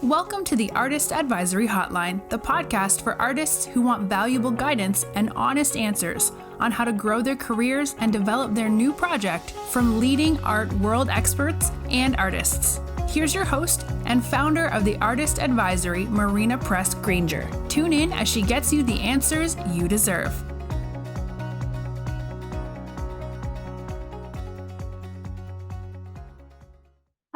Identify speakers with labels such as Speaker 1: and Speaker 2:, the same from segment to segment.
Speaker 1: Welcome to the Artist Advisory Hotline, the podcast for artists who want valuable guidance and honest answers on how to grow their careers and develop their new project from leading art world experts and artists. Here's your host and founder of the Artist Advisory, Marina Granger. Tune in as she gets you the answers you deserve.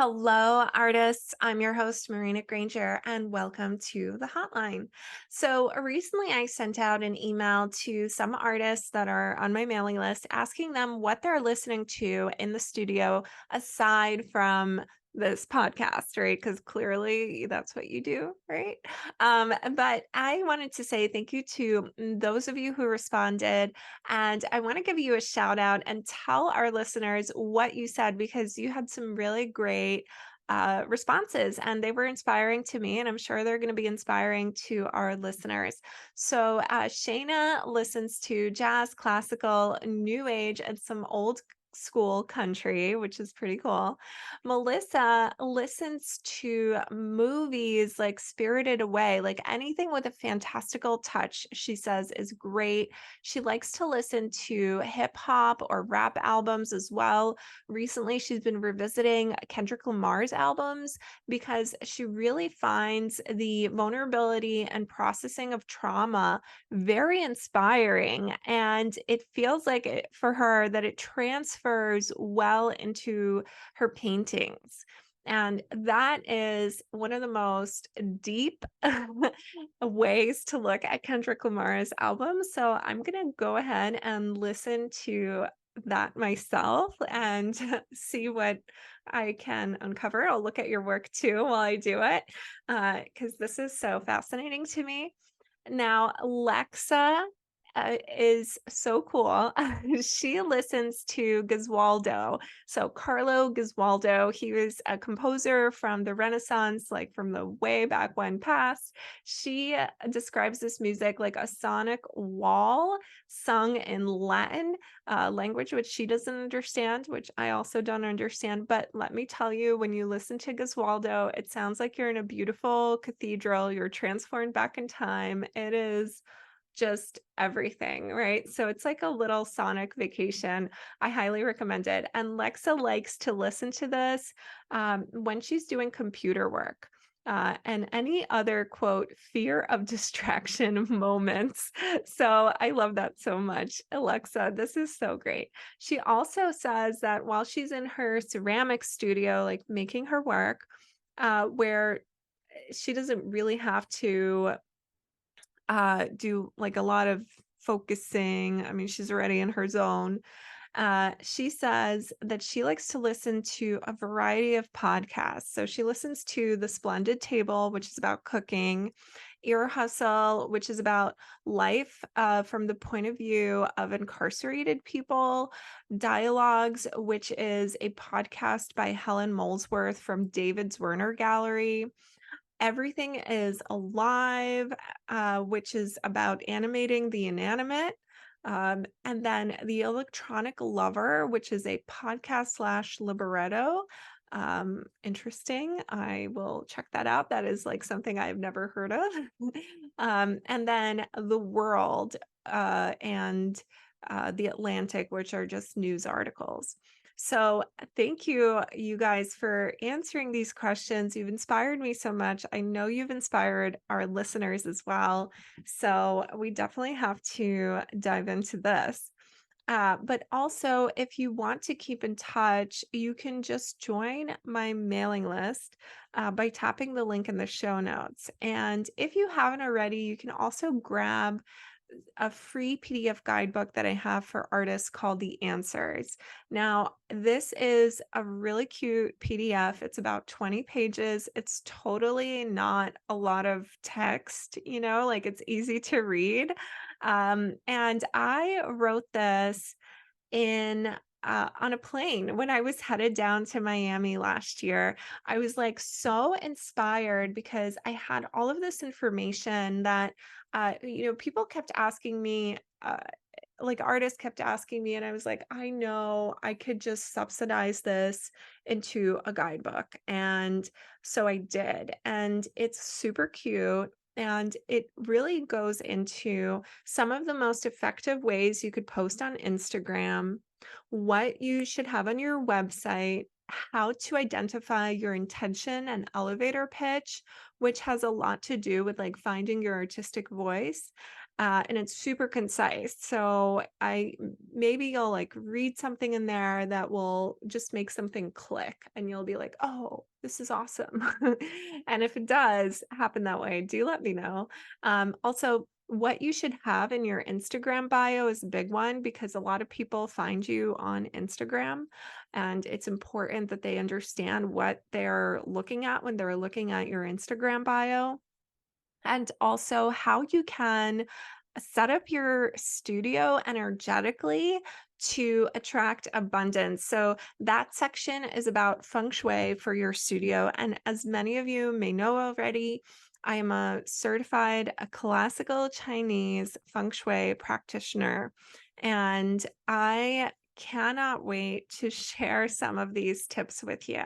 Speaker 2: Hello, artists. I'm your host, Marina Granger, and welcome to the hotline. So, recently I sent out an email to some artists that are on my mailing list asking them what they're listening to in the studio aside from this podcast, right? Because clearly that's what you do, right? But I wanted to say thank you to those of you who responded. And I want to give you a shout out and tell our listeners what you said because you had some really great responses and they were inspiring to me. And I'm sure they're going to be inspiring to our listeners. So, Shayna listens to jazz, classical, new age, and some old school country, which is pretty cool. Melissa listens to movies like Spirited Away, like anything with a fantastical touch, she says is great. She likes to listen to hip hop or rap albums as well. Recently, she's been revisiting Kendrick Lamar's albums because she really finds the vulnerability and processing of trauma very inspiring. And it feels like for her that it transfers well into her paintings. And that is one of the most deep ways to look at Kendrick Lamar's album. So I'm going to go ahead and listen to that myself and see what I can uncover. I'll look at your work too while I do it, because this is so fascinating to me. Now, Lexa is so cool. She listens to Gesualdo. So Carlo Gesualdo, he was a composer from the Renaissance, like from the way back when past. She describes this music like a sonic wall sung in Latin language, which she doesn't understand, which I also don't understand. But let me tell you, when you listen to Gesualdo, it sounds like you're in a beautiful cathedral. You're transformed back in time. It is just everything, right? So it's like a little sonic vacation. I highly recommend it. And Lexa likes to listen to this when she's doing computer work. And any other quote, fear of distraction moments. So I love that so much. Alexa, this is so great. She also says that while she's in her ceramic studio, like making her work, where she doesn't really have to do like a lot of focusing. I mean, she's already in her zone. She says that she likes to listen to a variety of podcasts. So she listens to The Splendid Table, which is about cooking, Ear Hustle, which is about life from the point of view of incarcerated people, Dialogues, which is a podcast by Helen Molesworth from David's Werner Gallery. Everything is Alive, which is about animating the inanimate. And then The Electronic Lover, which is a podcast slash libretto. Interesting. I will check that out. That is like something I've never heard of. And then The World and The Atlantic, which are just news articles. So thank you, you guys, for answering these questions. You've inspired me so much. I know you've inspired our listeners as well. So we definitely have to dive into this. But also, if you want to keep in touch, you can just join my mailing list by tapping the link in the show notes. And if you haven't already, you can also grab a free PDF guidebook that I have for artists called The Answers. Now, this is a really cute PDF. It's about 20 pages. It's totally not a lot of text, like it's easy to read. And I wrote this in on a plane when I was headed down to Miami last year. I was like so inspired because I had all of this information that people kept asking me like artists kept asking me, and I was like, I know I could just subsidize this into a guidebook. And so I did. And it's super cute. And it really goes into some of the most effective ways you could post on Instagram, what you should have on your website, how to identify your intention and elevator pitch, which has a lot to do with like finding your artistic voice. And it's super concise. So maybe you'll like read something in there that will just make something click and you'll be like, oh, this is awesome. And if it does happen that way, do let me know. Also, what you should have in your Instagram bio is a big one because a lot of people find you on Instagram, and it's important that they understand what they're looking at when they're looking at your Instagram bio, and also how you can set up your studio energetically to attract abundance. So, that section is about feng shui for your studio. And as many of you may know already, I am a certified a classical Chinese feng shui practitioner. And I cannot wait to share some of these tips with you.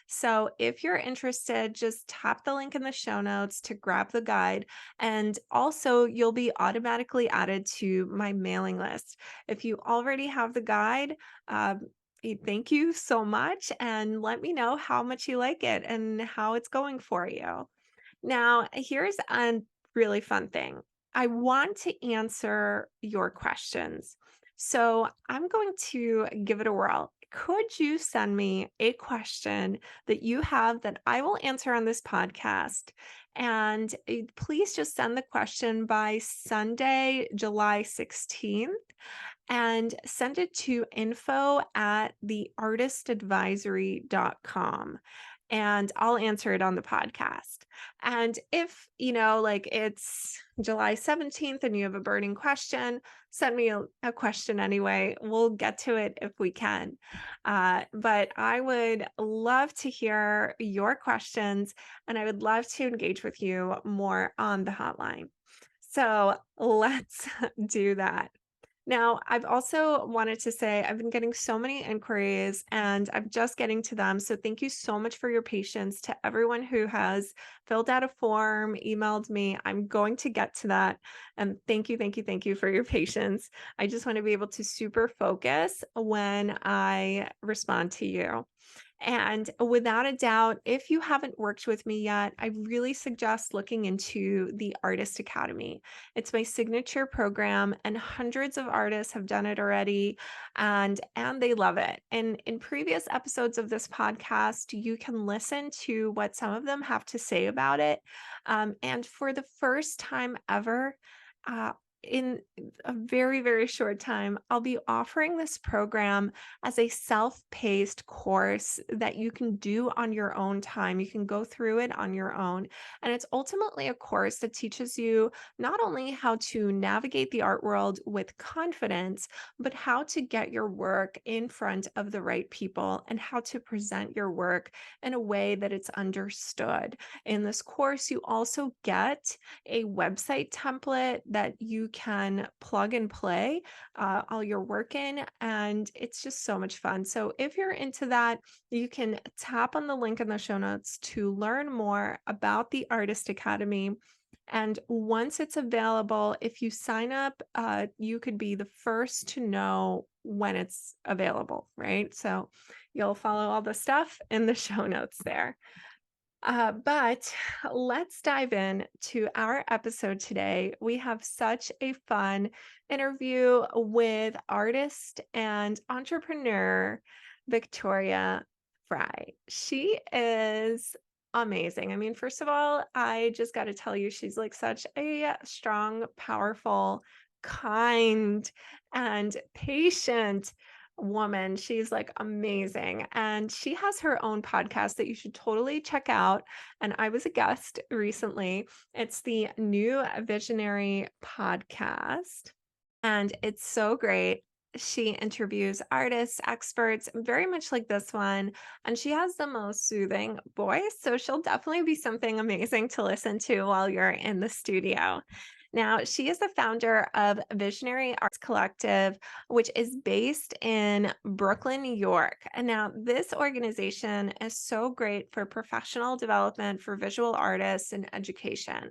Speaker 2: So, if you're interested, just tap the link in the show notes to grab the guide. And also, you'll be automatically added to my mailing list. If you already have the guide, thank you so much. And let me know how much you like it and how it's going for you. Now, here's a really fun thing. I want to answer your questions. So I'm going to give it a whirl. Could you send me a question that you have that I will answer on this podcast? And please just send the question by Sunday, July 16th, and send it to info@theartistadvisory.com, and I'll answer it on the podcast. And if, like it's July 17th and you have a burning question, send me a question anyway. We'll get to it if we can. But I would love to hear your questions, and I would love to engage with you more on the hotline. So let's do that. Now, I've also wanted to say I've been getting so many inquiries and I'm just getting to them. So thank you so much for your patience to everyone who has filled out a form, emailed me. I'm going to get to that. And thank you for your patience. I just want to be able to super focus when I respond to you. And without a doubt, if you haven't worked with me yet, I really suggest looking into the Artist Academy. It's my signature program, and hundreds of artists have done it already, and they love it. And in previous episodes of this podcast, you can listen to what some of them have to say about it. And for the first time ever, uh, in a very, very short time, I'll be offering this program as a self-paced course that you can do on your own time. You can go through it on your own. And it's ultimately a course that teaches you not only how to navigate the art world with confidence, but how to get your work in front of the right people and how to present your work in a way that it's understood. In this course, you also get a website template that you can plug and play all your work in, and it's just so much fun. So if you're into that, you can tap on the link in the show notes to learn more about the Artist Academy. And once it's available, if you sign up, you could be the first to know when it's available, right? So you'll follow all the stuff in the show notes there. But let's dive in to our episode today. We have such a fun interview with artist and entrepreneur Victoria Fry. She is amazing. I mean, first of all, I just got to tell you, she's like such a strong, powerful, kind, and patient woman. She's like amazing. And she has her own podcast that you should totally check out. And I was a guest recently. It's the New Visionary Podcast. And it's so great. She interviews artists, experts, very much like this one. And she has the most soothing voice. So she'll definitely be something amazing to listen to while you're in the studio. Now, she is the founder of Visionary Arts Collective, which is based in Brooklyn, New York. And now, this organization is so great for professional development for visual artists and education.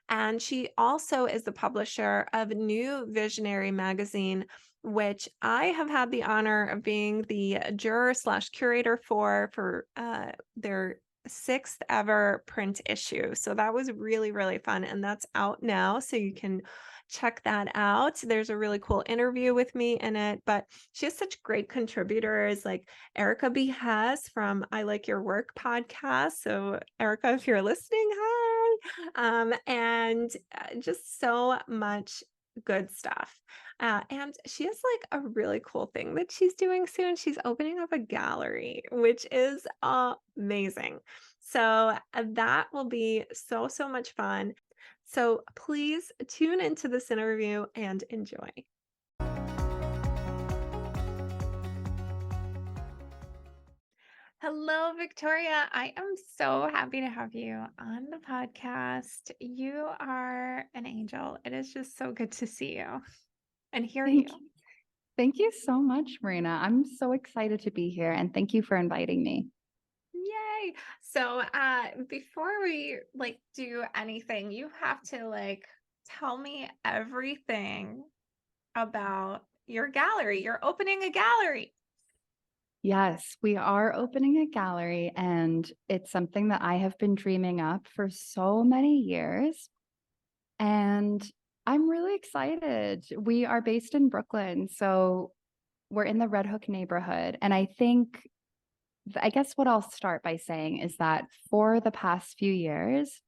Speaker 2: And she also is the publisher of New Visionary magazine, which I have had the honor of being the juror slash curator for their sixth ever print issue. So that was really, really fun. And that's out now. So you can check that out. There's a really cool interview with me in it, but she has such great contributors like Erica B. Hess from I Like Your Work podcast. So Erica, if you're listening, hi. And just so much good stuff. And she has like a really cool thing that she's doing soon. She's opening up a gallery, which is amazing. So that will be so, so much fun. So please tune into this interview and enjoy. Hello, Victoria. I am so happy to have you on the podcast. You are an angel. It is just so good to see you and hear you.
Speaker 3: Thank you. Thank you so much, Marina. I'm so excited to be here and thank you for inviting me.
Speaker 2: Yay. So before we do anything, you have to tell me everything about your gallery. You're opening a gallery.
Speaker 3: Yes, we are opening a gallery and it's something that I have been dreaming up for so many years. And I'm really excited. We are based in Brooklyn, so we're in the Red Hook neighborhood. And I guess what I'll start by saying is that for the past few years,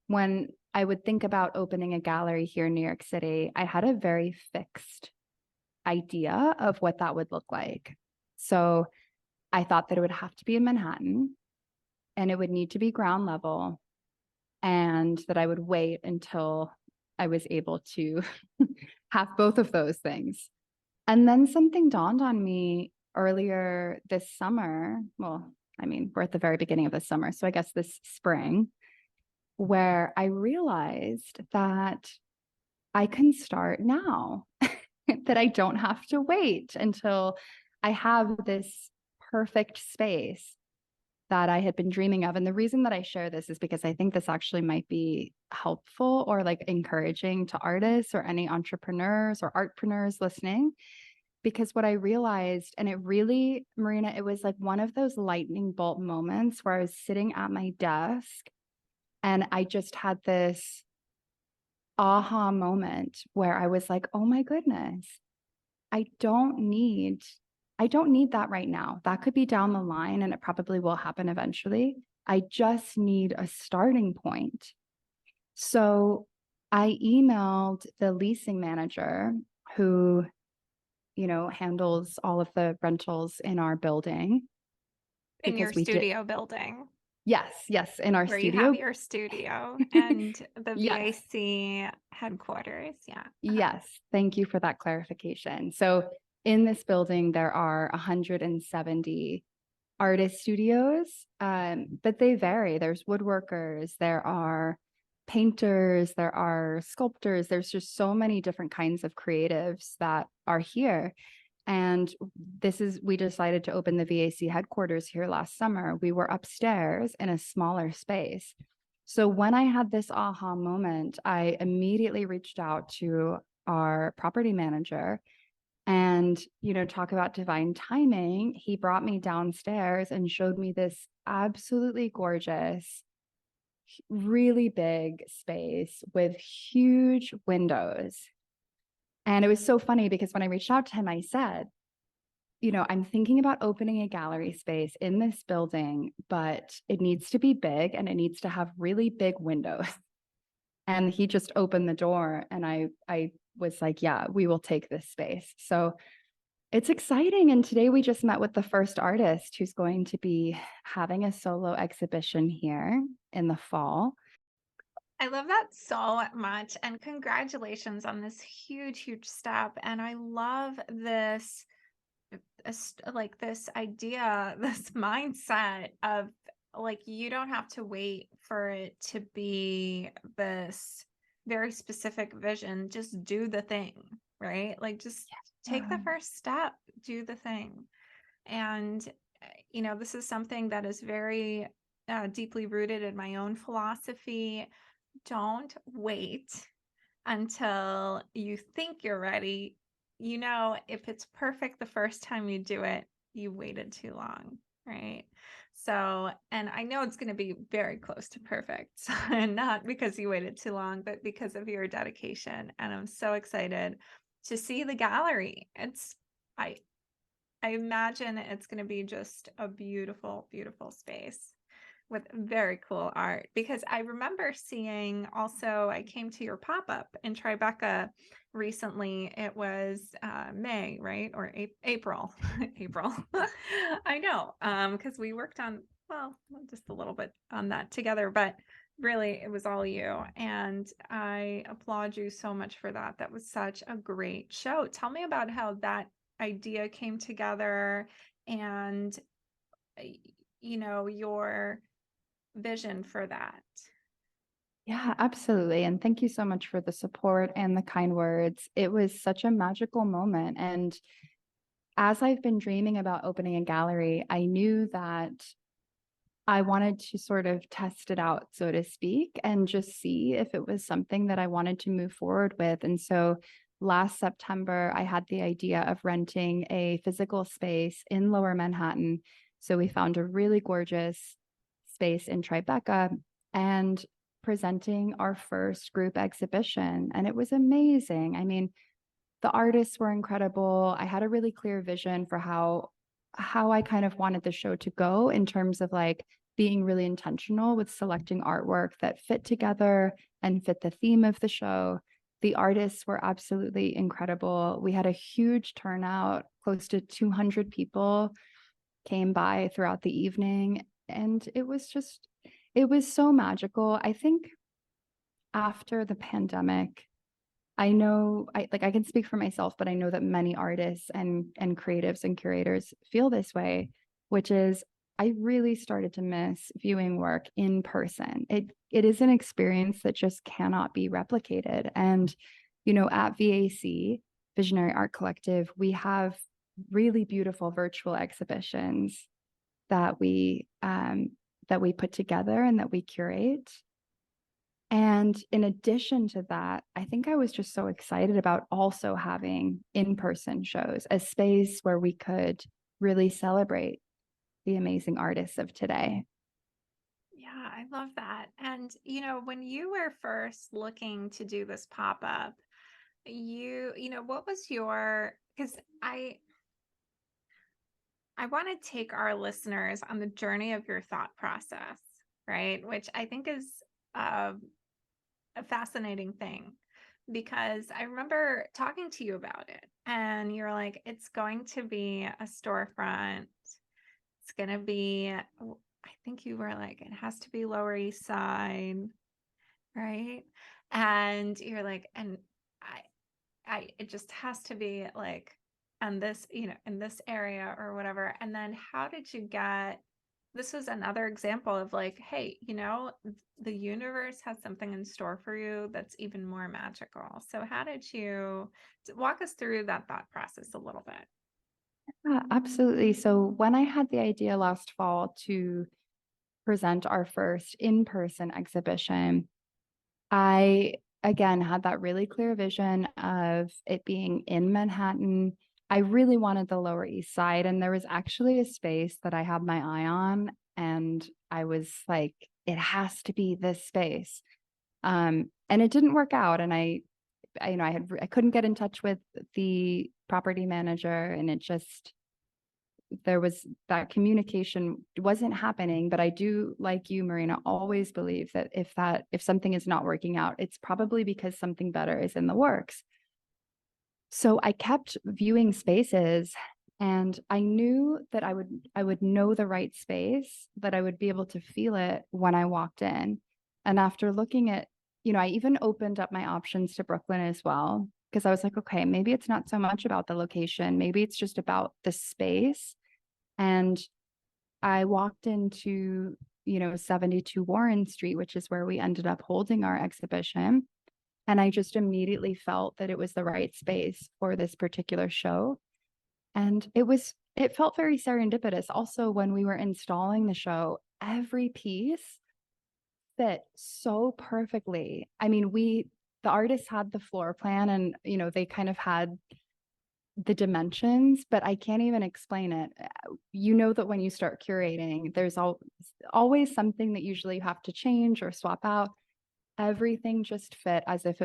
Speaker 3: when I would think about opening a gallery here in New York City, I had a very fixed idea of what that would look like. So I thought that it would have to be in Manhattan and it would need to be ground level and that I would wait until I was able to have both of those things. And then something dawned on me earlier this summer. Well, I mean, we're at the very beginning of the summer, so I guess this spring, where I realized that I can start now, that I don't have to wait until I have this perfect space that I had been dreaming of. And the reason that I share this is because I think this actually might be helpful or encouraging to artists or any entrepreneurs or artpreneurs listening. Because what I realized, and it really, Marina, it was like one of those lightning bolt moments where I was sitting at my desk and I just had this aha moment where I was like, oh my goodness, I don't need that right now. That could be down the line and it probably will happen eventually. I just need a starting point. So I emailed the leasing manager who, handles all of the rentals in our building.
Speaker 2: In your studio building.
Speaker 3: Yes, in our
Speaker 2: where
Speaker 3: studio.
Speaker 2: you have your studio and the
Speaker 3: Yes.
Speaker 2: VAC headquarters. Yeah.
Speaker 3: Yes, thank you for that clarification. So in this building, there are 170 artist studios, but they vary. There's woodworkers, there are painters, there are sculptors. There's just so many different kinds of creatives that are here. And we decided to open the VAC headquarters here last summer. We were upstairs in a smaller space. So when I had this aha moment, I immediately reached out to our property manager and, talk about divine timing. He brought me downstairs and showed me this absolutely gorgeous, really big space with huge windows. And it was so funny because when I reached out to him, I said, I'm thinking about opening a gallery space in this building, but it needs to be big and it needs to have really big windows. And he just opened the door and I was like, yeah, we will take this space. So it's exciting. And today we just met with the first artist who's going to be having a solo exhibition here in the fall.
Speaker 2: I love that so much. And congratulations on this huge, huge step. And I love this, this idea, this mindset of you don't have to wait for it to be this very specific vision, just do the thing, right? Like just take the first step, do the thing. And, this is something that is very deeply rooted in my own philosophy. Don't wait until you think you're ready. If it's perfect the first time you do it, you waited too long, right? So, and I know it's going to be very close to perfect, and not because you waited too long, but because of your dedication. And I'm so excited to see the gallery. I imagine it's going to be just a beautiful, beautiful space with very cool art, because I remember seeing also, I came to your pop-up in Tribeca recently. It was May, right? Or April. April. I know, because we worked on, well, just a little bit on that together, but really it was all you. And I applaud you so much for that. That was such a great show. Tell me about how that idea came together, and your vision for that.
Speaker 3: Yeah, absolutely. And thank you so much for the support and the kind words. It was such a magical moment. And as I've been dreaming about opening a gallery, I knew that I wanted to sort of test it out, so to speak, and just see if it was something that I wanted to move forward with. And so last September, I had the idea of renting a physical space in Lower Manhattan. So we found a really gorgeous space in Tribeca and presenting our first group exhibition. And it was amazing. I mean, the artists were incredible. I had a really clear vision for how I kind of wanted the show to go, in terms of like being really intentional with selecting artwork that fit together and fit the theme of the show. The artists were absolutely incredible. We had a huge turnout, close to 200 people came by throughout the evening. And it was so magical. I think after the pandemic, I know I can speak for myself, but I know that many artists and creatives and curators feel this way, which is I really started to miss viewing work in person. It is an experience that just cannot be replicated. And, at VAC, Visionary Art Collective, we have really beautiful virtual exhibitions that we put together and that we curate. And in addition to that, I think I was just so excited about also having in-person shows, a space where we could really celebrate the amazing artists of today.
Speaker 2: Yeah, I love that. And, when you were first looking to do this pop-up, what was because I want to take our listeners on the journey of your thought process, right? Which I think is a fascinating thing, because I remember talking to you about it, and you're like, it's going to be a storefront. It's going to be, I think you were like, it has to be Lower East Side, right? And you're like, and it just has to be like, and this, in this area or whatever. And then how did you get, this was another example of like, hey, the universe has something in store for you that's even more magical. So how did you walk us through that thought process a little bit?
Speaker 3: Yeah, absolutely. So when I had the idea last fall to present our first in-person exhibition, I again had that really clear vision of it being in Manhattan. I really wanted the Lower East Side, and there was actually a space that I had my eye on, and I was like, it has to be this space. And it didn't work out, and I couldn't get in touch with the property manager, and there was that communication wasn't happening. But I do, like you, Marina, always believe that if something is not working out, it's probably because something better is in the works. So I kept viewing spaces, and I knew that I would know the right space, that I would be able to feel it when I walked in. And after looking at, I even opened up my options to Brooklyn as well, because I was like, okay, maybe it's not so much about the location, maybe it's just about the space. And I walked into, 72 Warren Street, which is where we ended up holding our exhibition. And I just immediately felt that it was the right space for this particular show. And it felt very serendipitous. Also, when we were installing the show, every piece fit so perfectly. I mean, the artists had the floor plan and, they kind of had the dimensions, but I can't even explain it. You know that when you start curating, there's always something that usually you have to change or swap out. Everything just fit as if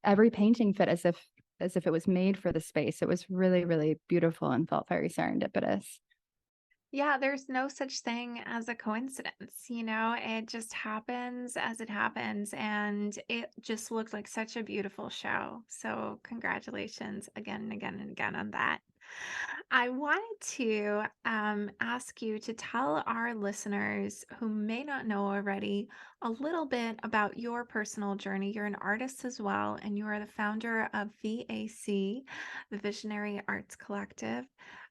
Speaker 3: every painting fit as if it was made for the space. It was really, really beautiful and felt very serendipitous.
Speaker 2: Yeah, there's no such thing as a coincidence. It just happens as it happens. And it just looked like such a beautiful show. So, congratulations again and again and again on that. I wanted to ask you to tell our listeners who may not know already a little bit about your personal journey. You're an artist as well, and you are the founder of VAC, the Visionary Arts Collective.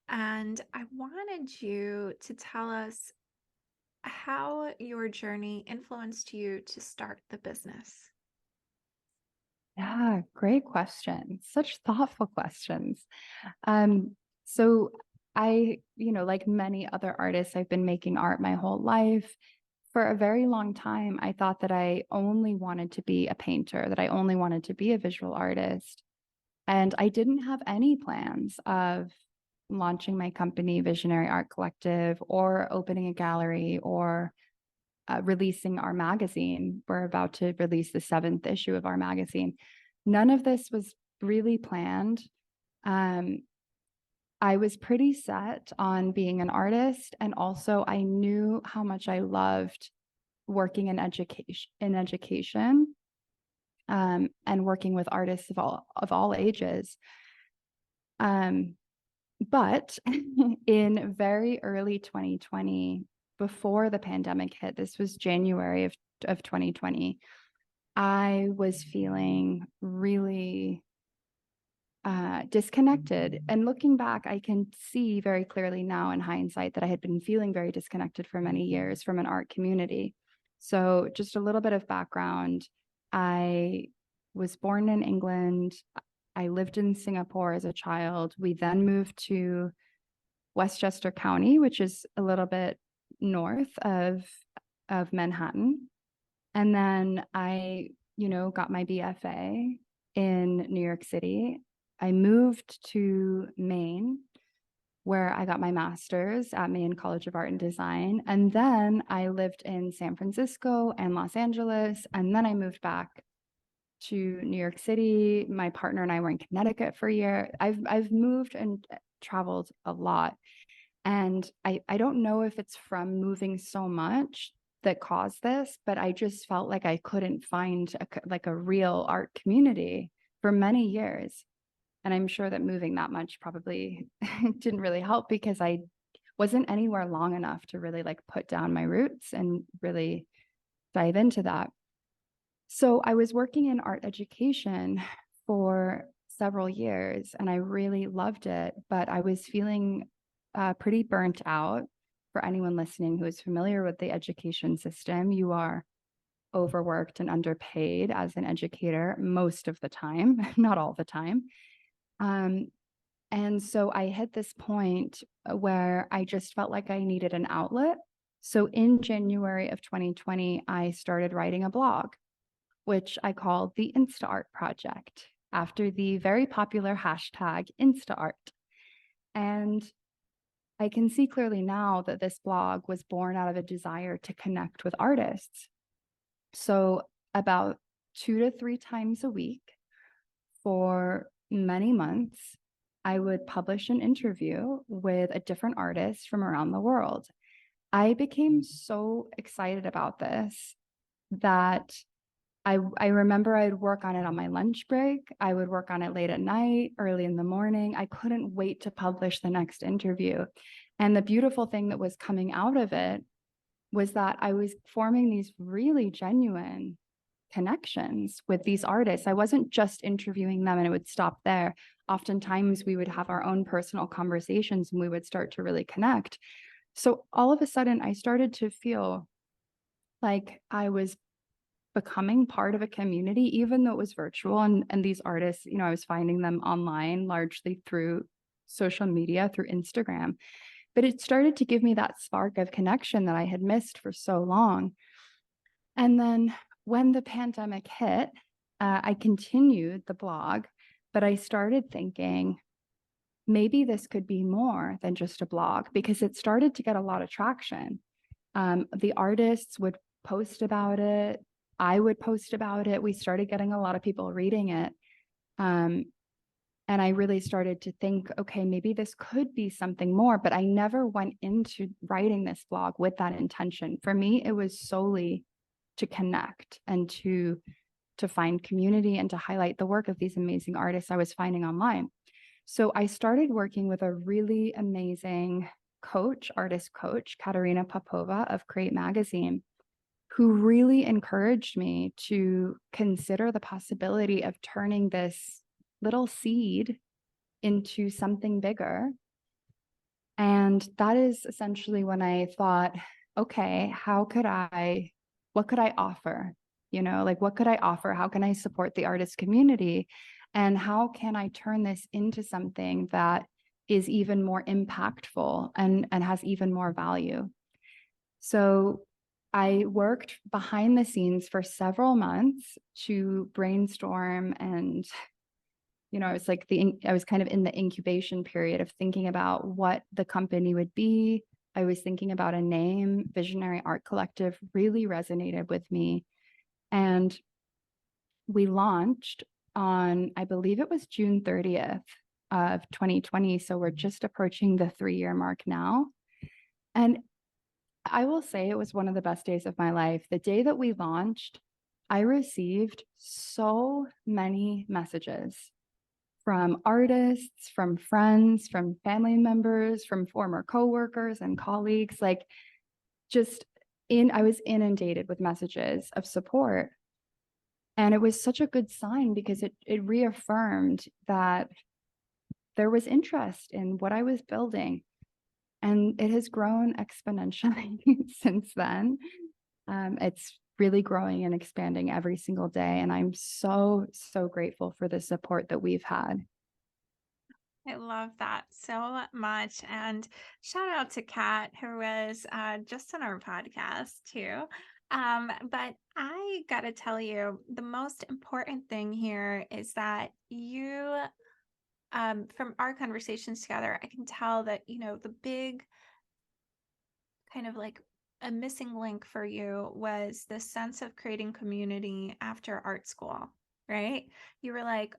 Speaker 2: And I wanted you to tell us how your journey influenced you to start the business.
Speaker 3: Yeah, great questions. Such thoughtful questions. So I, like many other artists, I've been making art my whole life. For a very long time, I thought that I only wanted to be a painter, that I only wanted to be a visual artist. And I didn't have any plans of launching my company, Visionary Art Collective, or opening a gallery, or releasing our magazine. We're about to release the 7th issue of our magazine. None of this was really planned. I was pretty set on being an artist, and also I knew how much I loved working in education, and working with artists of all ages. But in very early 2020, before the pandemic hit, this was January of 2020, I was feeling really disconnected. And looking back, I can see very clearly now in hindsight that I had been feeling very disconnected for many years from an art community. So just a little bit of background. I was born in England. I lived in Singapore as a child. We then moved to Westchester County, which is a little bit north of Manhattan. And then I, got my BFA in New York City. I moved to Maine, where I got my master's at Maine College of Art and Design. And then I lived in San Francisco and Los Angeles. And then I moved back to New York City. My partner and I were in Connecticut for a year. I've moved and traveled a lot. And I don't know if it's from moving so much that caused this, but I just felt like I couldn't find a real art community for many years. And I'm sure that moving that much probably didn't really help, because I wasn't anywhere long enough to really put down my roots and really dive into that. So I was working in art education for several years and I really loved it, but I was feeling pretty burnt out. For anyone listening who is familiar with the education system, you are overworked and underpaid as an educator most of the time, not all the time. And so I hit this point where I just felt like I needed an outlet. So in January of 2020, I started writing a blog, which I called the InstaArt Project, after the very popular hashtag InstaArt. And I can see clearly now that this blog was born out of a desire to connect with artists. So about 2 to 3 times a week for many months, I would publish an interview with a different artist from around the world. I became so excited about this that I remember I'd work on it on my lunch break. I would work on it late at night, early in the morning. I couldn't wait to publish the next interview. And the beautiful thing that was coming out of it was that I was forming these really genuine connections with these artists. I wasn't just interviewing them and it would stop there. Oftentimes we would have our own personal conversations and we would start to really connect. So all of a sudden I started to feel like I was becoming part of a community, even though it was virtual. And these artists, I was finding them online largely through social media, through Instagram. But it started to give me that spark of connection that I had missed for so long. And then when the pandemic hit, I continued the blog, but I started thinking, maybe this could be more than just a blog, because it started to get a lot of traction. The artists would post about it. I would post about it. We started getting a lot of people reading it. And I really started to think, okay, maybe this could be something more, but I never went into writing this blog with that intention. For me, it was solely to connect and to find community and to highlight the work of these amazing artists I was finding online. So I started working with a really amazing coach, artist coach, Katerina Popova of Create Magazine, who really encouraged me to consider the possibility of turning this little seed into something bigger. And that is essentially when I thought, okay, what could I offer? What could I offer? How can I support the artist community? And how can I turn this into something that is even more impactful and has even more value? So I worked behind the scenes for several months to brainstorm, and I was kind of in the incubation period of thinking about what the company would be. I was thinking about a name. Visionary Art Collective really resonated with me. And we launched on, I believe it was June 30th of 2020. So we're just approaching the 3-year mark now. And I will say it was one of the best days of my life. The day that we launched, I received so many messages from artists, from friends, from family members, from former coworkers and colleagues. I was inundated with messages of support. And it was such a good sign, because it reaffirmed that there was interest in what I was building. And it has grown exponentially since then. It's really growing and expanding every single day. And I'm so, so grateful for the support that we've had.
Speaker 2: I love that so much. And shout out to Kat, who was just on our podcast too. But I got to tell you, the most important thing here is that you, from our conversations together, I can tell that, the big kind of like a missing link for you was the sense of creating community after art school, right? You were like,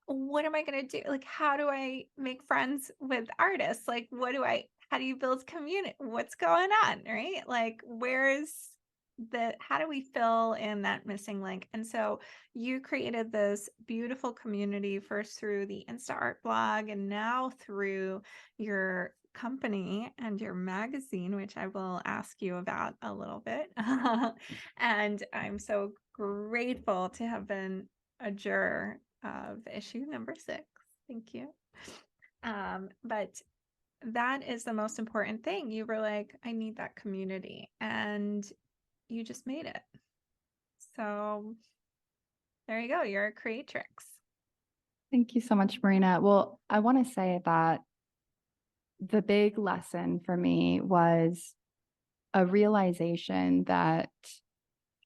Speaker 2: what am I going to do? Like, how do I make friends with artists? Like, how do you build community? What's going on? Right? Like, how do we fill in that missing link? And so you created this beautiful community first through the Insta Art blog, and now through your company and your magazine, which I will ask you about a little bit. And I'm so grateful to have been a juror of issue number 6. Thank you. But that is the most important thing. You were like, I need that community, and you just made it. So there you go. You're a creatrix.
Speaker 3: Thank you so much, Marina. Well, I want to say that the big lesson for me was a realization that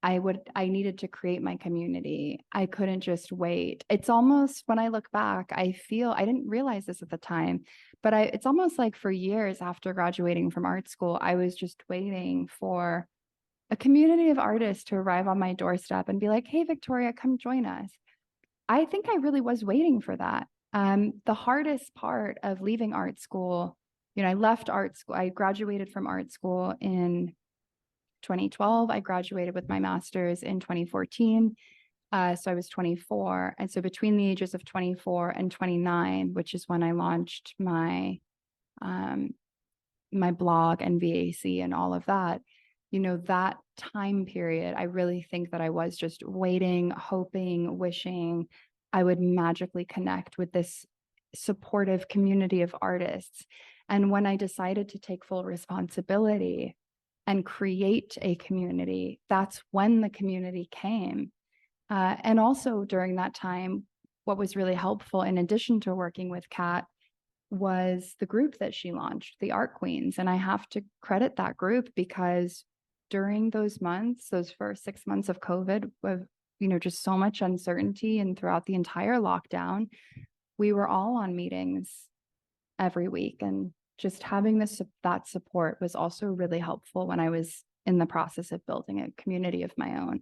Speaker 3: I needed to create my community. I couldn't just wait. It's almost, when I look back, I feel, I didn't realize this at the time, but it's almost like for years after graduating from art school, I was just waiting for a community of artists to arrive on my doorstep and be like, hey, Victoria, come join us. I think I really was waiting for that. The hardest part of leaving art school, I left art school. I graduated from art school in 2012. I graduated with my master's in 2014. So I was 24. And so between the ages of 24 and 29, which is when I launched my blog and VAC and all of that, that time period, I really think that I was just waiting, hoping, wishing I would magically connect with this supportive community of artists. And when I decided to take full responsibility, and create a community, that's when the community came. And also during that time, what was really helpful, in addition to working with Kat, was the group that she launched, the Art Queens. And I have to credit that group because during those months, those first 6 months of COVID, with, just so much uncertainty, and throughout the entire lockdown, we were all on meetings every week. And just having that support was also really helpful when I was in the process of building a community of my own.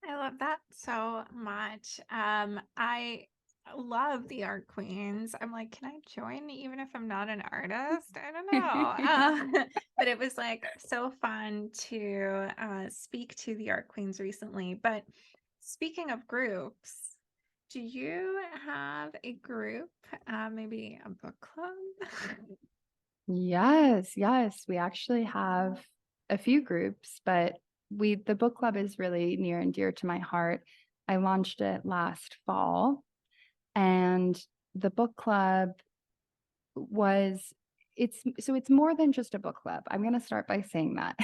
Speaker 2: I love that so much. I love the Art Queens. I'm like, can I join even if I'm not an artist? I don't know. But it was like so fun to speak to the Art Queens recently. But speaking of groups, do you have a group, maybe a book club?
Speaker 3: Yes. We actually have a few groups, but the book club is really near and dear to my heart. I launched it last fall, and the book club it's more than just a book club. I'm going to start by saying that.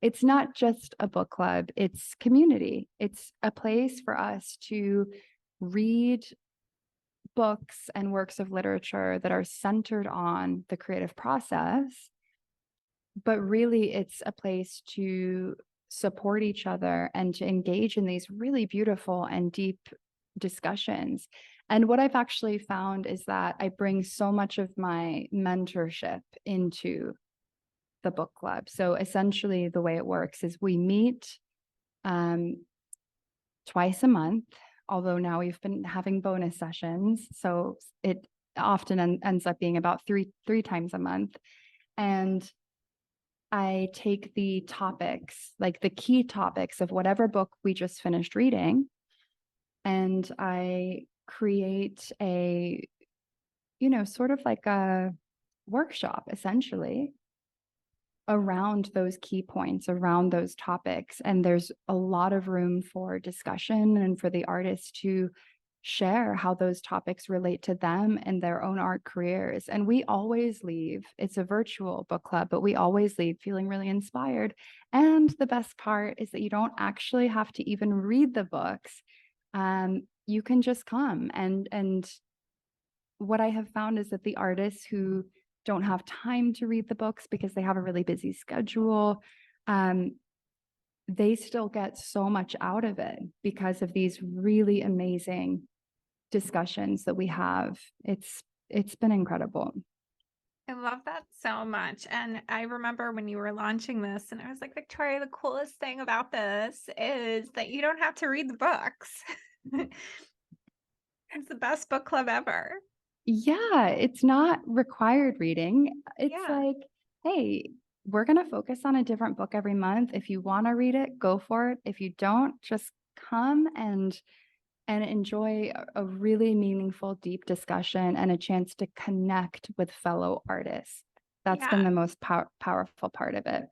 Speaker 3: It's not just a book club, it's community. It's a place for us to read books and works of literature that are centered on the creative process, but really it's a place to support each other and to engage in these really beautiful and deep discussions. And what I've actually found is that I bring so much of my mentorship into the book club. So essentially the way it works is we meet twice a month, although now we've been having bonus sessions. So it often ends up being about three times a month. And I take the topics, like the key topics of whatever book we just finished reading, and I create a, sort of like a workshop essentially around those key points, around those topics. And there's a lot of room for discussion and for the artists to share how those topics relate to them and their own art careers. And we always leave, it's a virtual book club, but we always leave feeling really inspired. And the best part is that you don't actually have to even read the books. You can just come. And what I have found is that the artists who don't have time to read the books because they have a really busy schedule, they still get so much out of it because of these really amazing discussions that we have. It's been incredible.
Speaker 2: I love that so much. And I remember when you were launching this, and I was like, Victoria, the coolest thing about this is that you don't have to read the books. It's the best book club ever.
Speaker 3: Yeah, it's not required reading. It's
Speaker 2: Yeah.
Speaker 3: like, hey, we're going to focus on a different book every month. If you want to read it, go for it. If you don't, just come and enjoy a really meaningful, deep discussion and a chance to connect with fellow artists. That's been the most powerful part of it.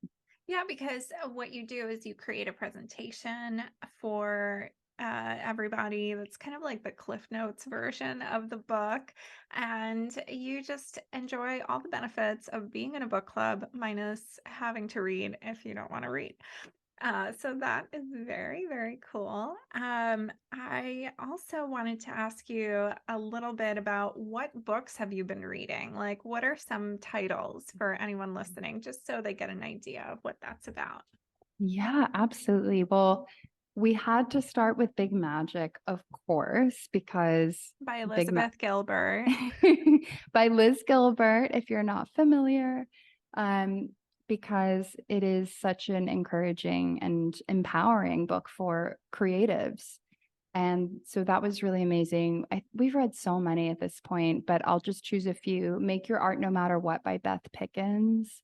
Speaker 2: Yeah, because what you do is you create a presentation for everybody that's kind of like the Cliff Notes version of the book, and you just enjoy all the benefits of being in a book club minus having to read if you don't want to read. So that is very, very cool. I also wanted to ask you a little bit about what books have you been reading? Like, what are some titles for anyone listening, just so they get an idea of what that's about?
Speaker 3: Yeah, absolutely. Well, we had to start with Big Magic, of course, because
Speaker 2: By Elizabeth Gilbert.
Speaker 3: by Liz Gilbert, if you're not familiar, because it is such an encouraging and empowering book for creatives. And so that was really amazing. We've read so many at this point, but I'll just choose a few. Make Your Art No Matter What by Beth Pickens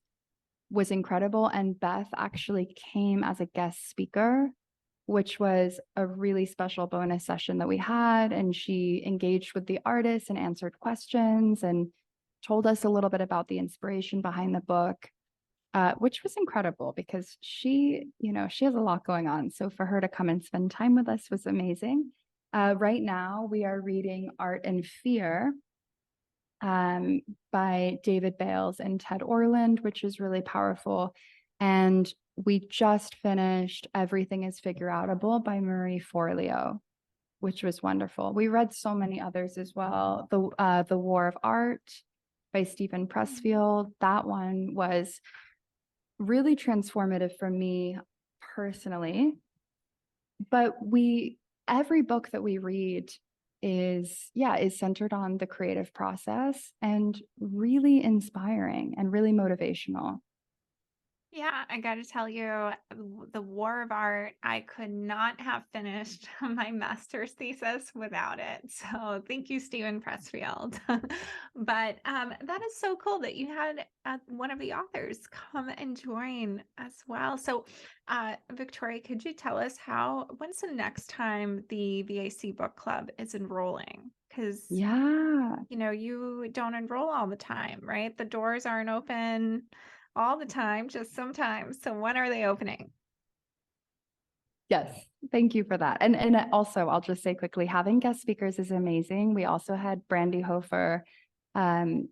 Speaker 3: was incredible. And Beth actually came as a guest speaker, which was a really special bonus session that we had. And she engaged with the artists and answered questions and told us a little bit about the inspiration behind the book, which was incredible because she has a lot going on. So for her to come and spend time with us was amazing. Right now, we are reading Art and Fear by David Bales and Ted Orland, which is really powerful. And we just finished Everything is Figure Outable by Marie Forleo, which was wonderful. We read so many others as well. The War of Art by Stephen Pressfield. That one was really transformative for me personally. But every book that we read is centered on the creative process and really inspiring and really motivational.
Speaker 2: Yeah, I got to tell you, the War of Art, I could not have finished my master's thesis without it. So thank you, Stephen Pressfield. But that is so cool that you had one of the authors come and join as well. So, Victoria, could you tell us when's the next time the VAC Book Club is enrolling? Because
Speaker 3: Yeah.
Speaker 2: you don't enroll all the time, right? The doors aren't open all the time, just sometimes. So when are they opening?
Speaker 3: Yes, thank you for that. And also, I'll just say quickly, having guest speakers is amazing. We also had Brandy Hofer come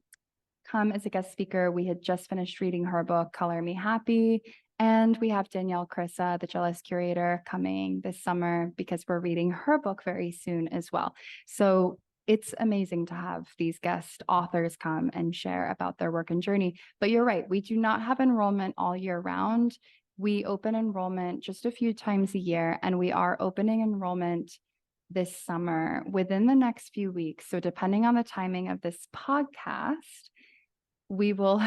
Speaker 3: as a guest speaker. We had just finished reading her book, Color Me Happy. And we have Danielle Crissa, the Jealous Curator, coming this summer because we're reading her book very soon as well. So it's amazing to have these guest authors come and share about their work and journey. But you're right, we do not have enrollment all year round. We open enrollment just a few times a year, and we are opening enrollment this summer within the next few weeks. So depending on the timing of this podcast, we will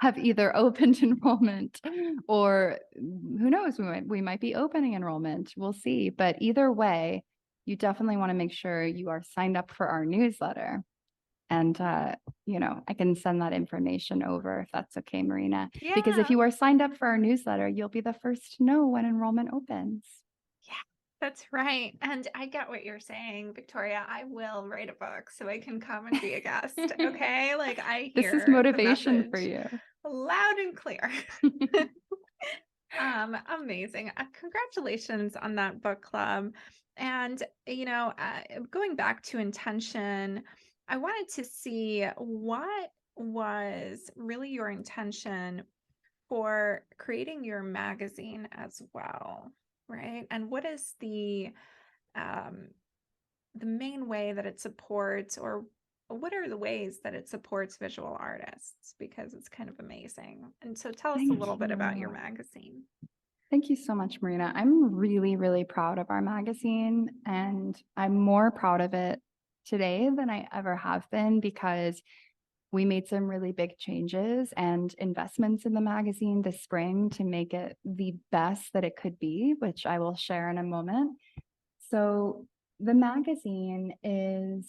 Speaker 3: have either opened enrollment or who knows, we might be opening enrollment. We'll see. But either way, you definitely want to make sure you are signed up for our newsletter. And, I can send that information over if that's okay, Marina.
Speaker 2: Yeah.
Speaker 3: Because if you are signed up for our newsletter, you'll be the first to know when enrollment opens.
Speaker 2: Yeah, that's right. And I get what you're saying, Victoria. I will write a book so I can come and be a guest. Okay. Like I hear
Speaker 3: This is
Speaker 2: the
Speaker 3: motivation for
Speaker 2: message
Speaker 3: you.
Speaker 2: loud and clear. Amazing. Congratulations on that book club. And, going back to intention, I wanted to see what was really your intention for creating your magazine as well, right? And what is the main way that it supports, or what are the ways that it supports visual artists? Because it's kind of amazing. And so tell us a little bit about your magazine.
Speaker 3: Thank you so much, Marina. I'm really, really proud of our magazine, and I'm more proud of it today than I ever have been because we made some really big changes and investments in the magazine this spring to make it the best that it could be, which I will share in a moment. So the magazine is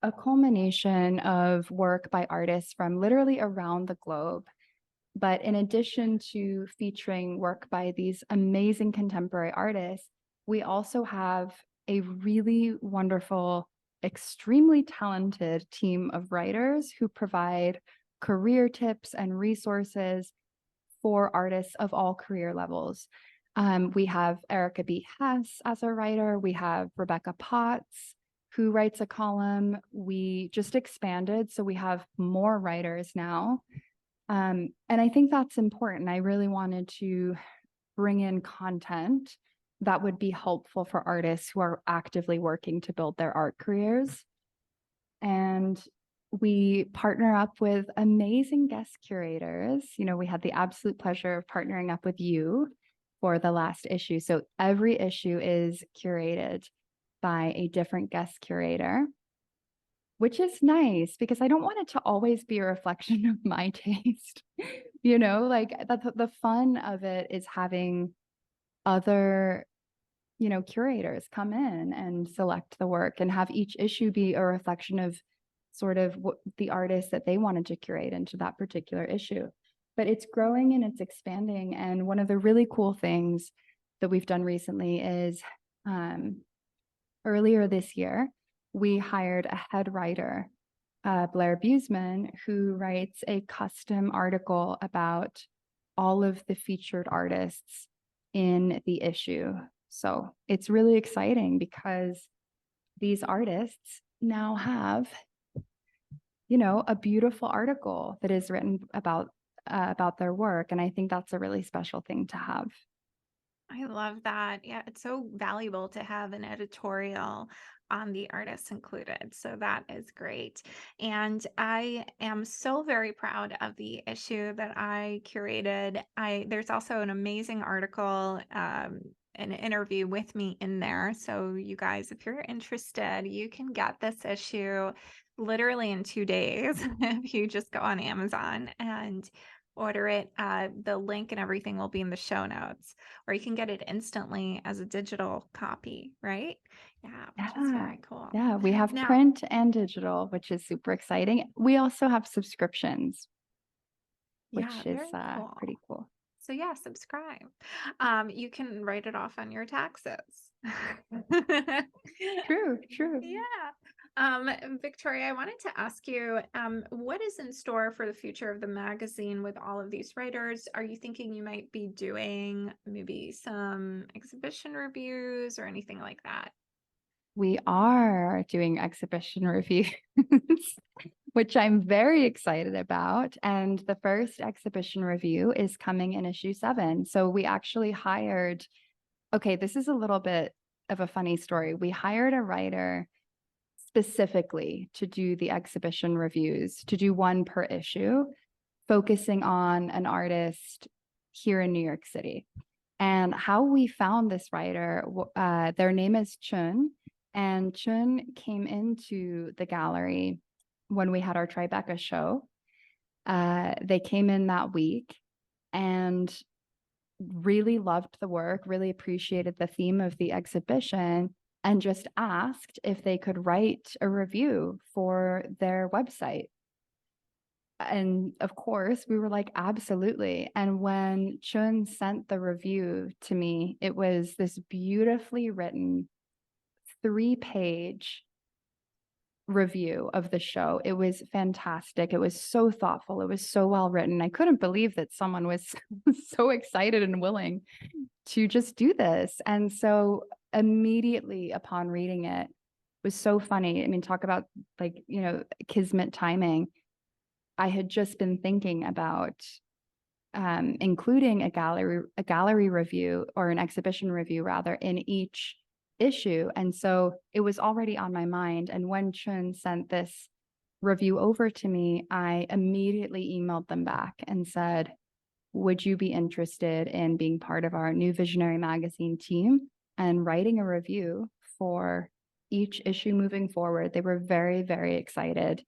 Speaker 3: a culmination of work by artists from literally around the globe. But in addition to featuring work by these amazing contemporary artists, we also have a really wonderful, extremely talented team of writers who provide career tips and resources for artists of all career levels. We have Erica B. Hess as a writer. We have Rebecca Potts, who writes a column. We just expanded, so we have more writers now. And I think that's important. I really wanted to bring in content that would be helpful for artists who are actively working to build their art careers. And we partner up with amazing guest curators. We had the absolute pleasure of partnering up with you for the last issue. So every issue is curated by a different guest curator, which is nice because I don't want it to always be a reflection of my taste. Like the fun of it is having other, curators come in and select the work and have each issue be a reflection of sort of what the artist that they wanted to curate into that particular issue. But it's growing and it's expanding. And one of the really cool things that we've done recently is earlier this year, we hired a head writer, Blair Buseman, who writes a custom article about all of the featured artists in the issue. So it's really exciting because these artists now have, a beautiful article that is written about about their work. And I think that's a really special thing to have.
Speaker 2: I love that. Yeah, it's so valuable to have an editorial on the artists included. So that is great. And I am so very proud of the issue that I curated. There's also an amazing article, an interview with me in there. So you guys, if you're interested, you can get this issue literally in 2 days if you just go on Amazon and order it. The link and everything will be in the show notes, or you can get it instantly as a digital copy, right? Yeah, which is
Speaker 3: Yeah.
Speaker 2: very cool.
Speaker 3: Yeah, we have
Speaker 2: Now,
Speaker 3: print and digital, which is super exciting. We also have subscriptions,
Speaker 2: yeah,
Speaker 3: which is
Speaker 2: very cool.
Speaker 3: pretty cool.
Speaker 2: So yeah, subscribe. You can write it off on your taxes.
Speaker 3: True, true.
Speaker 2: Yeah. Victoria, I wanted to ask you, what is in store for the future of the magazine with all of these writers? Are you thinking you might be doing maybe some exhibition reviews or anything like that?
Speaker 3: We are doing exhibition reviews, which I'm very excited about. And the first exhibition review is coming in issue 7. So we actually hired, okay, this is a little bit of a funny story. We hired a writer specifically to do the exhibition reviews, to do one per issue, focusing on an artist here in New York City. And how we found this writer, their name is Chun, and Chun came into the gallery when we had our Tribeca show. They came in that week and really loved the work, really appreciated the theme of the exhibition, and just asked if they could write a review for their website. And of course, we were like, absolutely. And when Chun sent the review to me, it was this beautifully written 3-page review of the show. It was fantastic. It was so thoughtful. It was so well written. I couldn't believe that someone was so excited and willing to just do this. And so immediately upon reading it, was so funny. I mean, talk about like, kismet timing. I had just been thinking about including a gallery review, or an exhibition review rather, in each issue. And so it was already on my mind. And when Chun sent this review over to me, I immediately emailed them back and said, would you be interested in being part of our new Visionary Magazine team and writing a review for each issue moving forward? They were very, very excited.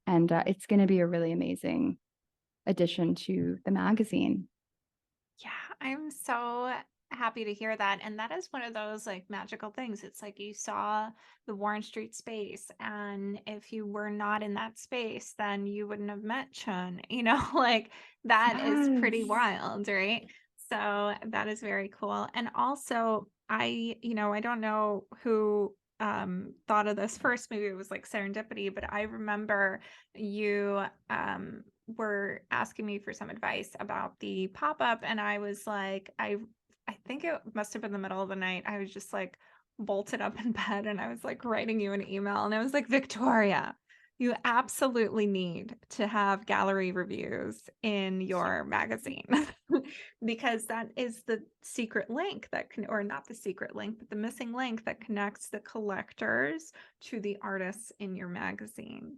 Speaker 3: And it's going to be a really amazing addition to the magazine.
Speaker 2: Yeah, I'm so happy to hear that. And that is one of those like magical things. It's like you saw the Warren Street space, and if you were not in that space, then you wouldn't have met Chun, like that is pretty
Speaker 3: Yes.
Speaker 2: wild, right? So that is very cool. And also, I don't know who thought of this first. Maybe it was like serendipity, but I remember you were asking me for some advice about the pop-up, and I was like, I think it must have been the middle of the night. I was just like bolted up in bed, and I was like writing you an email, and I was like, Victoria, you absolutely need to have gallery reviews in your magazine because that is the secret link that can, or not the secret link, but the missing link that connects the collectors to the artists in your magazine.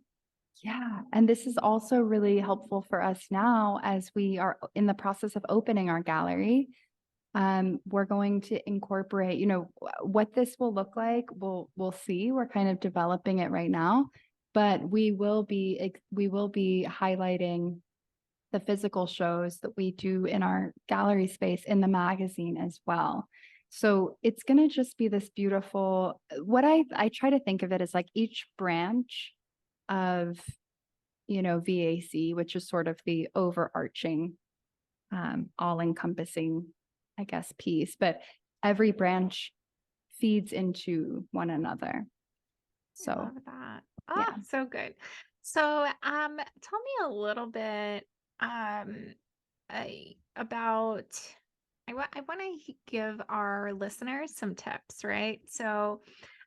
Speaker 3: Yeah. And this is also really helpful for us now as we are in the process of opening our gallery. We're going to incorporate, what this will look like. We'll see. We're kind of developing it right now, but we will be highlighting the physical shows that we do in our gallery space in the magazine as well. So it's going to just be this beautiful, what I try to think of it as like each branch of, VAC, which is sort of the overarching, all-encompassing, I guess, piece, but every branch feeds into one another. So
Speaker 2: I love that.
Speaker 3: yeah.
Speaker 2: So good. So, tell me a little bit, about, I want to give our listeners some tips, right? So,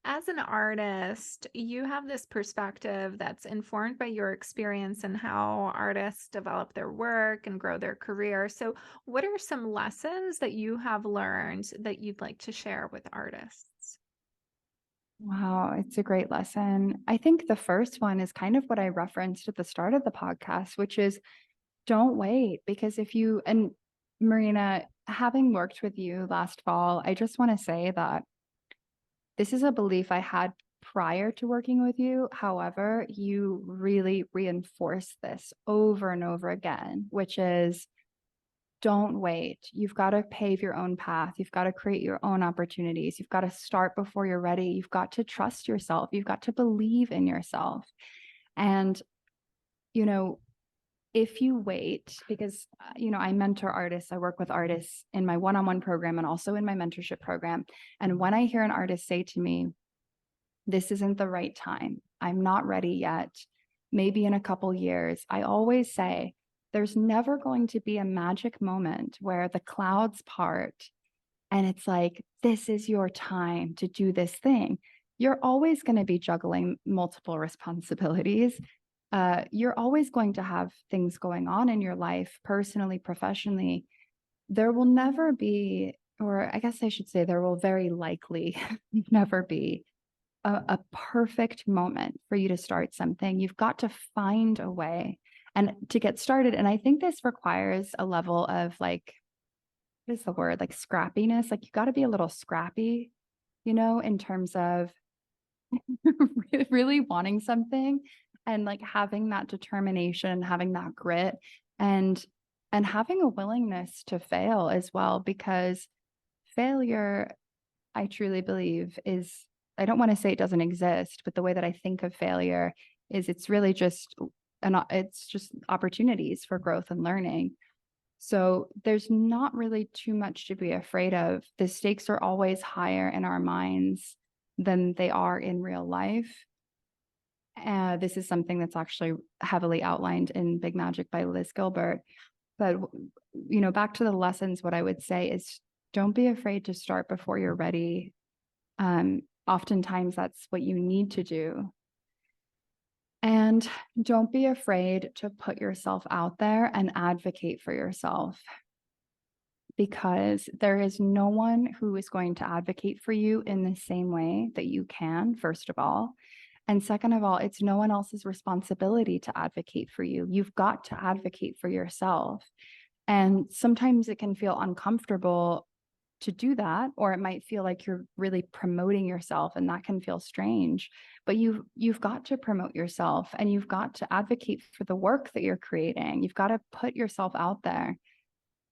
Speaker 2: As an artist, you have this perspective that's informed by your experience and how artists develop their work and grow their career. So, what are some lessons that you have learned that you'd like to share with artists?
Speaker 3: Wow, it's a great lesson. I think the first one is kind of what I referenced at the start of the podcast, which is don't wait. Because if you, and Marina, having worked with you last fall, I just want to say that this is a belief I had prior to working with you. However, you really reinforce this over and over again, which is don't wait. You've got to pave your own path. You've got to create your own opportunities. You've got to start before you're ready. You've got to trust yourself. You've got to believe in yourself. And, you know, if you wait, because, I mentor artists, I work with artists in my one-on-one program and also in my mentorship program. And when I hear an artist say to me, this isn't the right time, I'm not ready yet, maybe in a couple years, I always say, there's never going to be a magic moment where the clouds part and it's like, this is your time to do this thing. You're always going to be juggling multiple responsibilities. You're always going to have things going on in your life, personally, professionally. There will never be, or I guess I should say, there will very likely never be a perfect moment for you to start something. You've got to find a way and to get started. And I think this requires a level of like, what is the word? Like scrappiness. Like you got to be a little scrappy, in terms of really wanting something and like having that determination, having that grit and having a willingness to fail as well, because failure, I truly believe, is, I don't want to say it doesn't exist, but the way that I think of failure is it's really just it's just opportunities for growth and learning. So there's not really too much to be afraid of. The stakes are always higher in our minds than they are in real life. This is something that's actually heavily outlined in Big Magic by Liz Gilbert. But, back to the lessons, what I would say is don't be afraid to start before you're ready. Oftentimes that's what you need to do. And don't be afraid to put yourself out there and advocate for yourself, because there is no one who is going to advocate for you in the same way that you can, first of all. And second of all, it's no one else's responsibility to advocate for you. You've got to advocate for yourself. And sometimes it can feel uncomfortable to do that, or it might feel like you're really promoting yourself, and that can feel strange. But you've got to promote yourself, and you've got to advocate for the work that you're creating. You've got to put yourself out there,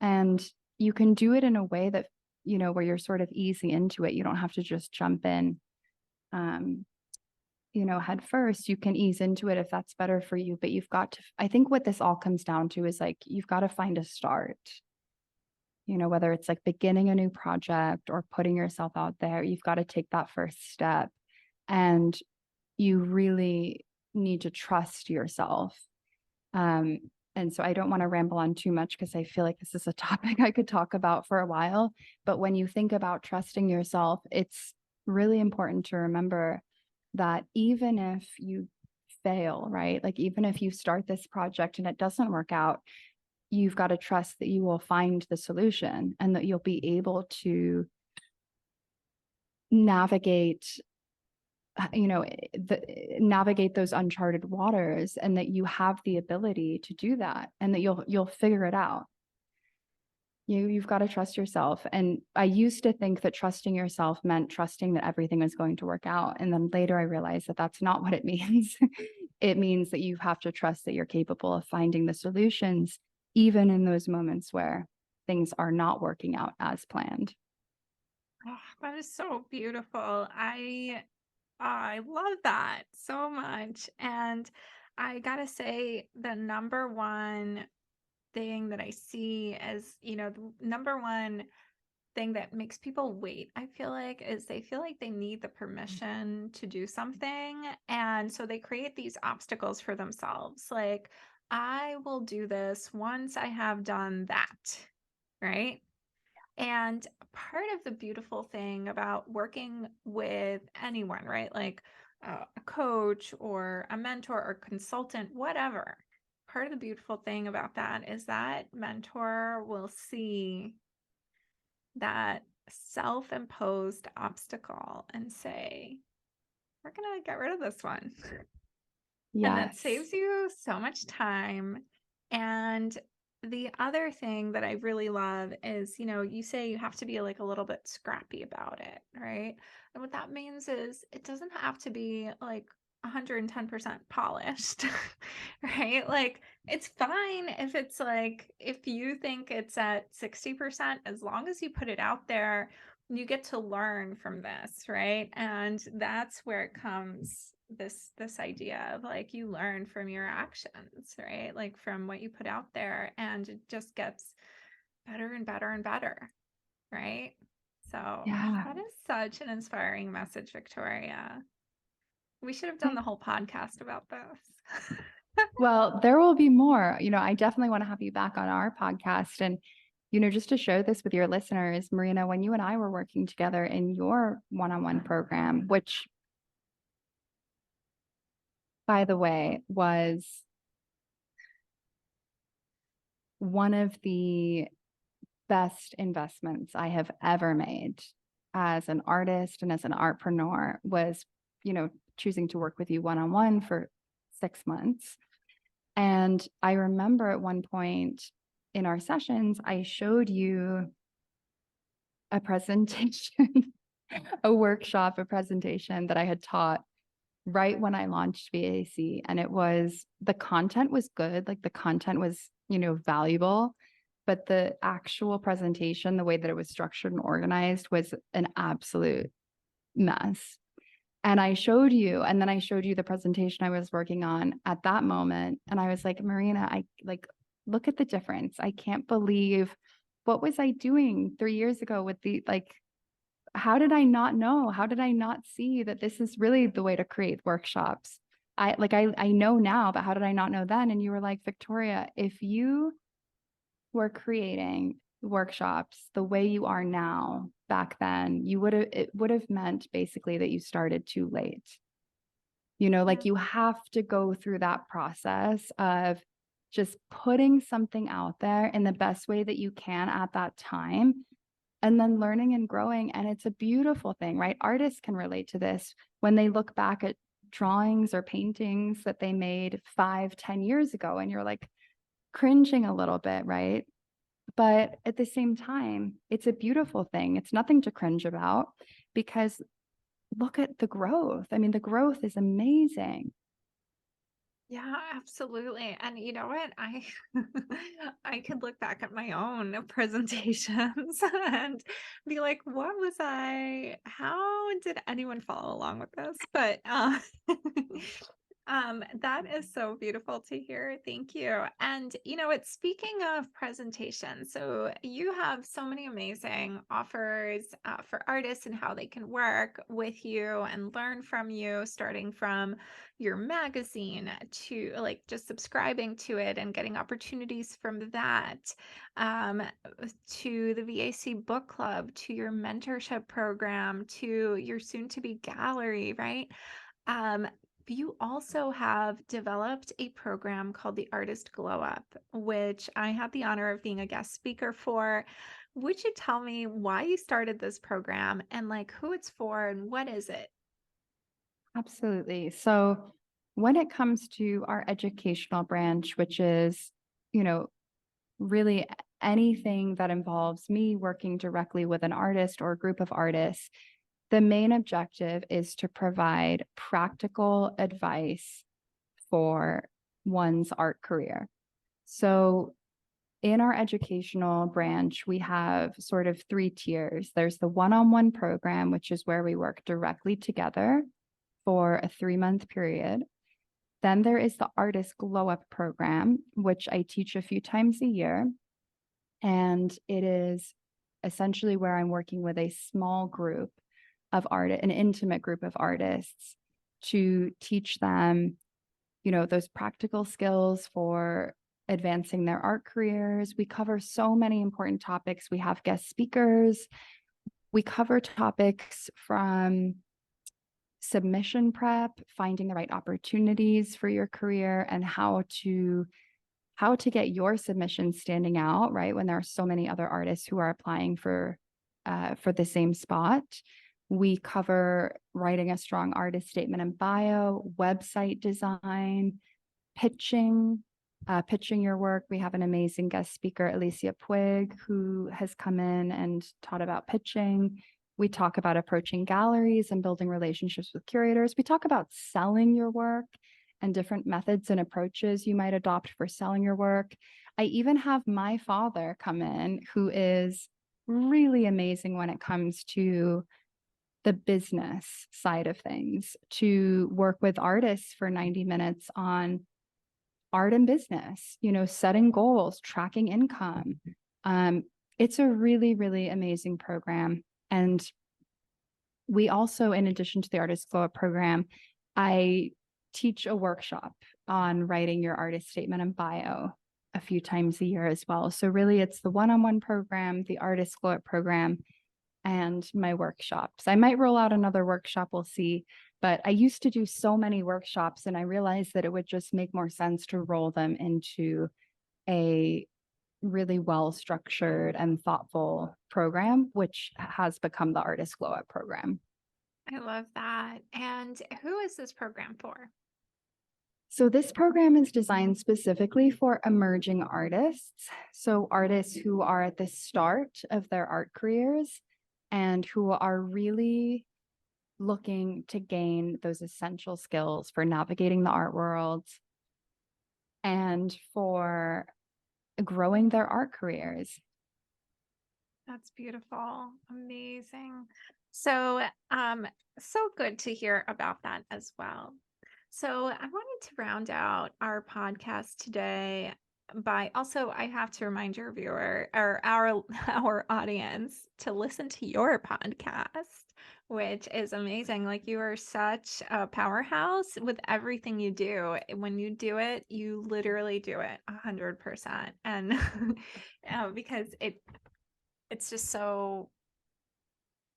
Speaker 3: and you can do it in a way that, where you're sort of easing into it. You don't have to just jump in, head first. You can ease into it if that's better for you, but you've got to, I think what this all comes down to is like, you've got to find a start. Whether it's like beginning a new project or putting yourself out there, you've got to take that first step. And you really need to trust yourself. And so I don't want to ramble on too much because I feel like this is a topic I could talk about for a while. But when you think about trusting yourself, it's really important to remember that even if you fail, right? Like even if you start this project and it doesn't work out, you've got to trust that you will find the solution and that you'll be able to navigate navigate those uncharted waters, and that you have the ability to do that, and that you'll figure it out. You've got to trust yourself. And I used to think that trusting yourself meant trusting that everything is going to work out. And then later I realized that that's not what it means. It means that you have to trust that you're capable of finding the solutions, even in those moments where things are not working out as planned.
Speaker 2: Oh, that is so beautiful. I love that so much. And I gotta say, the number one thing that I see as, the number one thing that makes people wait, I feel like, is they feel like they need the permission to do something. And so they create these obstacles for themselves. Like, I will do this once I have done that, right? And part of the beautiful thing about working with anyone, right? Like a coach or a mentor or consultant, whatever. Part of the beautiful thing about that is that mentor will see that self-imposed obstacle and say, we're going to get rid of this one. And that
Speaker 3: Yes.
Speaker 2: saves you so much time. And the other thing that I really love is, you say you have to be like a little bit scrappy about it, right? And what that means is it doesn't have to be like 110% polished, right? Like it's fine if it's like, if you think it's at 60%, as long as you put it out there, you get to learn from this, right? And that's where it comes this idea of like you learn from your actions, right? Like from what you put out there, and it just gets better and better and better, right? So
Speaker 3: Yeah.
Speaker 2: that is such an inspiring message, Victoria. We should have done the whole podcast about this.
Speaker 3: Well, there will be more. I definitely want to have you back on our podcast. And, just to share this with your listeners, Marina, when you and I were working together in your one-on-one program, which, by the way, was one of the best investments I have ever made as an artist and as an artpreneur, was, choosing to work with you one-on-one for 6 months. And I remember at one point in our sessions, I showed you a presentation, a workshop, a presentation that I had taught right when I launched VAC. And the content was good. Like the content was, valuable, but the actual presentation, the way that it was structured and organized, was an absolute mess. And I showed you, and then I showed you the presentation I was working on at that moment. And I was like, Marina, look at the difference. I can't believe, what was I doing 3 years ago with how did I not know? How did I not see that this is really the way to create workshops? I know now, but how did I not know then? And you were like, Victoria, if you were creating workshops the way you are now back then, it would have meant basically that you started too late. You have to go through that process of just putting something out there in the best way that you can at that time, and then learning and growing. And it's a beautiful thing, right? Artists can relate to this when they look back at drawings or paintings that they made 5-10 years ago, and you're like cringing a little bit, right? But at the same time, it's a beautiful thing. It's nothing to cringe about, because look at the growth. I mean, the growth is amazing.
Speaker 2: Yeah, absolutely. And you know what? I could look back at my own presentations and be like, how did anyone follow along with this? But that is so beautiful to hear. Thank you. And it's speaking of presentation, so you have so many amazing offers for artists and how they can work with you and learn from you, starting from your magazine to like just subscribing to it and getting opportunities from that, um, to the VAC Book Club, to your mentorship program, to your soon to be gallery, right? Um, you also have developed a program called the Artist Glow Up, which I had the honor of being a guest speaker for. Would you tell me why you started this program and like who it's for and what is it?
Speaker 3: Absolutely. So when it comes to our educational branch, which is, really anything that involves me working directly with an artist or a group of artists, the main objective is to provide practical advice for one's art career. So in our educational branch, we have sort of 3 tiers. There's the one-on-one program, which is where we work directly together for a 3-month period. Then there is the Artist Glow Up program, which I teach a few times a year. And it is essentially where I'm working with a small group of artists, an intimate group of artists, to teach them, those practical skills for advancing their art careers. We cover so many important topics. We have guest speakers. We cover topics from submission prep, finding the right opportunities for your career, and how to get your submission standing out, right? When there are so many other artists who are applying for the same spot. We cover writing a strong artist statement and bio, website design, pitching your work. We have an amazing guest speaker, Alicia Puig, who has come in and taught about pitching. We talk about approaching galleries and building relationships with curators. We talk about selling your work and different methods and approaches you might adopt for selling your work. I even have my father come in, who is really amazing when it comes to the business side of things, to work with artists for 90 minutes on art and business, setting goals, tracking income. It's a really, really amazing program. And we also, in addition to the Artist Glow Up program, I teach a workshop on writing your artist statement and bio a few times a year as well. So really it's the one-on-one program, the Artist Glow Up program, and my workshops. I might roll out another workshop, we'll see. But I used to do so many workshops, and I realized that it would just make more sense to roll them into a really well-structured and thoughtful program, which has become the Artist Glow Up program.
Speaker 2: I love that. And who is this program for?
Speaker 3: So this program is designed specifically for emerging artists. So artists who are at the start of their art careers and who are really looking to gain those essential skills for navigating the art world and for growing their art careers.
Speaker 2: That's beautiful. Amazing. So, so good to hear about that as well. So I wanted to round out our podcast today by also, I have to remind your viewer or our audience to listen to your podcast, which is amazing. Like, you are such a powerhouse with everything you do. When you do it, you literally do it 100%. And because it's just so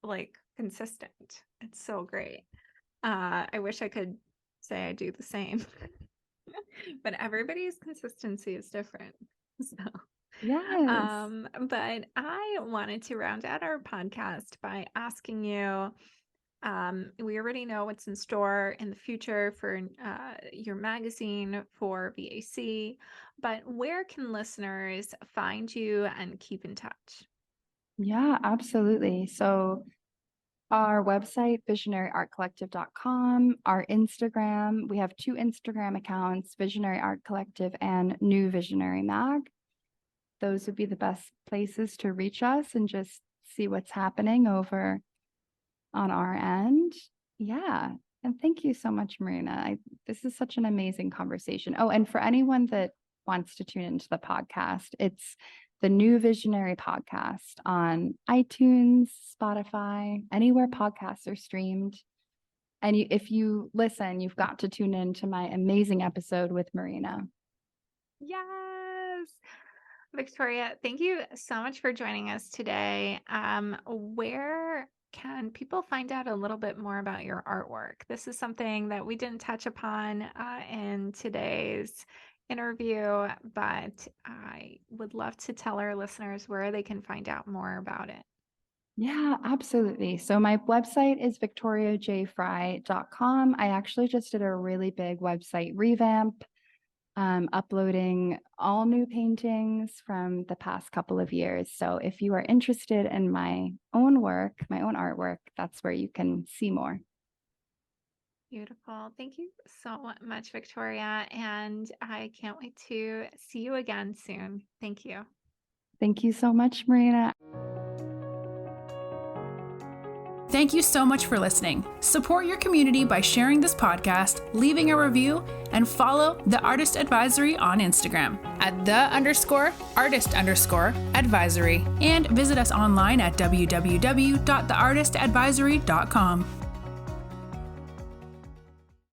Speaker 2: like consistent. It's so great. I wish I could say I do the same, but everybody's consistency is different. So,
Speaker 3: Yes.
Speaker 2: but I wanted to round out our podcast by asking you, we already know what's in store in the future for your magazine for VAC, but where can listeners find you and keep in touch?
Speaker 3: Yeah, absolutely. So our website, visionaryartcollective.com, our Instagram, we have 2 Instagram accounts, Visionary Art Collective and New Visionary Mag. Those would be the best places to reach us and just see what's happening over on our end. Yeah. And thank you so much, Marina. This is such an amazing conversation. Oh, and for anyone that wants to tune into the podcast, it's the New Visionary podcast on iTunes, Spotify, anywhere podcasts are streamed. And if you listen, you've got to tune in to my amazing episode with Marina.
Speaker 2: Yes. Victoria, thank you so much for joining us today. Where can people find out a little bit more about your artwork? This is something that we didn't touch upon in today's interview, but I would love to tell our listeners where they can find out more about it.
Speaker 3: Yeah, absolutely. So my website is victoriajfry.com. I actually just did a really big website revamp, uploading all new paintings from the past couple of years. So if you are interested in my own work, my own artwork, that's where you can see more.
Speaker 2: Beautiful. Thank you so much, Victoria. And I can't wait to see you again soon. Thank you.
Speaker 3: Thank you so much, Marina.
Speaker 1: Thank you so much for listening. Support your community by sharing this podcast, leaving a review, and follow The Artist Advisory on Instagram at @the_artist_advisory, and visit us online at www.theartistadvisory.com.